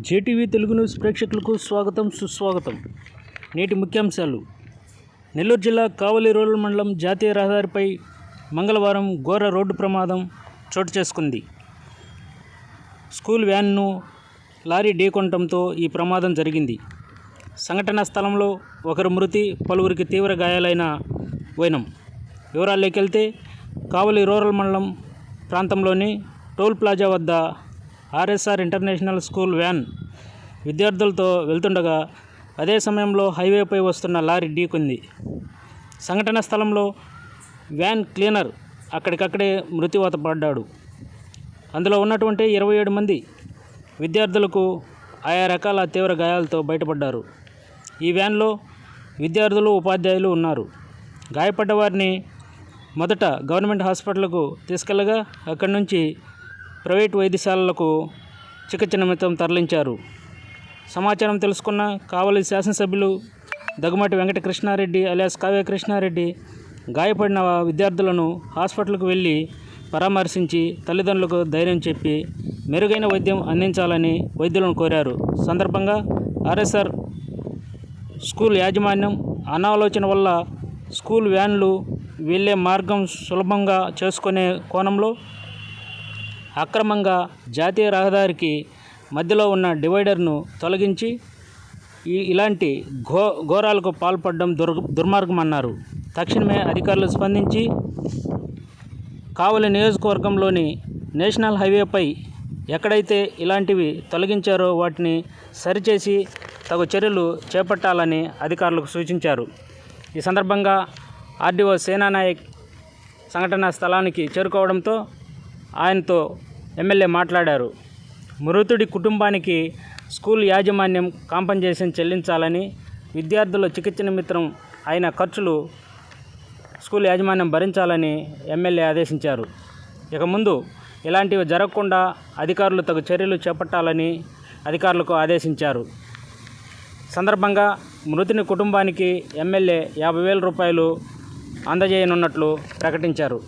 JTV Telugu news ప్రేక్షకులకు స్వాగతం సుస్వాగతం. నేటి ముఖ్యాంశాలు. నెల్లూరు జిల్లా కావలి రూరల్ మండలం జాతీయ రహదారిపై మంగళవారం ఘోర రోడ్డు ప్రమాదం చోటు చేసుకుంది. స్కూల్ వ్యాన్ను లారీ ఢీకొనడంతో ఈ ప్రమాదం జరిగింది. సంఘటనా స్థలంలో ఒకరు మృతి, పలువురికి తీవ్ర గాయాలైన వైనం. వివరాల్లోకి వెళ్తే, కావలి రూరల్ మండలం ప్రాంతంలోని టోల్ ప్లాజా వద్ద ఆర్ఎస్ఆర్ ఇంటర్నేషనల్ స్కూల్ వ్యాన్ విద్యార్థులతో వెళ్తుండగా అదే సమయంలో హైవేపై వస్తున్న లారీ ఢీకొంది. సంఘటన స్థలంలో వ్యాన్ క్లీనర్ అక్కడికక్కడే మృతివాత పడ్డాడు. అందులో ఉన్నటువంటి 27 మంది విద్యార్థులకు ఆయా రకాల తీవ్ర గాయాలతో బయటపడ్డారు. ఈ వ్యాన్లో విద్యార్థులు, ఉపాధ్యాయులు ఉన్నారు. గాయపడ్డ వారిని మొదట గవర్నమెంట్ హాస్పిటల్కు తీసుకెళ్లగా అక్కడి నుంచి ప్రైవేటు వైద్యశాలలకు చికిత్స నిమిత్తం తరలించారు. సమాచారం తెలుసుకున్న కావలి శాసనసభ్యులు దగ్గుమాటి వెంకటకృష్ణారెడ్డి అలియాస్ కావ్య కృష్ణారెడ్డి గాయపడిన విద్యార్థులను హాస్పిటల్కు వెళ్ళి పరామర్శించి తల్లిదండ్రులకు ధైర్యం చెప్పి మెరుగైన వైద్యం అందించాలని వైద్యులను కోరారు. సందర్భంగా ఆర్ఎస్ఆర్ స్కూల్ యాజమాన్యం అనాలోచన వల్ల స్కూల్ వ్యాన్లు వెళ్ళే మార్గం సులభంగా చేసుకునే కోణంలో అక్రమంగా జాతీయ రహదారికి మధ్యలో ఉన్న డివైడర్ను తొలగించి ఇలాంటి ఘోరాలకు పాల్పడడం దుర్మార్గమన్నారు. తక్షణమే అధికారులు స్పందించి కావలి నియోజకవర్గంలోని నేషనల్ హైవేపై ఎక్కడైతే ఇలాంటివి తొలగించారో వాటిని సరిచేసి తగు చర్యలు చేపట్టాలని అధికారులకు సూచించారు. ఈ సందర్భంగా ఆర్డీఓ సేనానాయక్ సంఘటనా స్థలానికి చేరుకోవడంతో ఆయనతో ఎమ్మెల్యే మాట్లాడారు. మృతుడి కుటుంబానికి స్కూల్ యాజమాన్యం కాంపన్సేషన్ చెల్లించాలని, విద్యార్థుల చికిత్స నిమిత్తం అయిన ఖర్చులు స్కూల్ యాజమాన్యం భరించాలని ఎమ్మెల్యే ఆదేశించారు. ఇక ముందు ఇలాంటివి జరగకుండా అధికారులు తగు చర్యలు చేపట్టాలని అధికారులకు ఆదేశించారు. సందర్భంగా మృతుని కుటుంబానికి ఎమ్మెల్యే 50,000 రూపాయలు అందజేయనున్నట్లు ప్రకటించారు.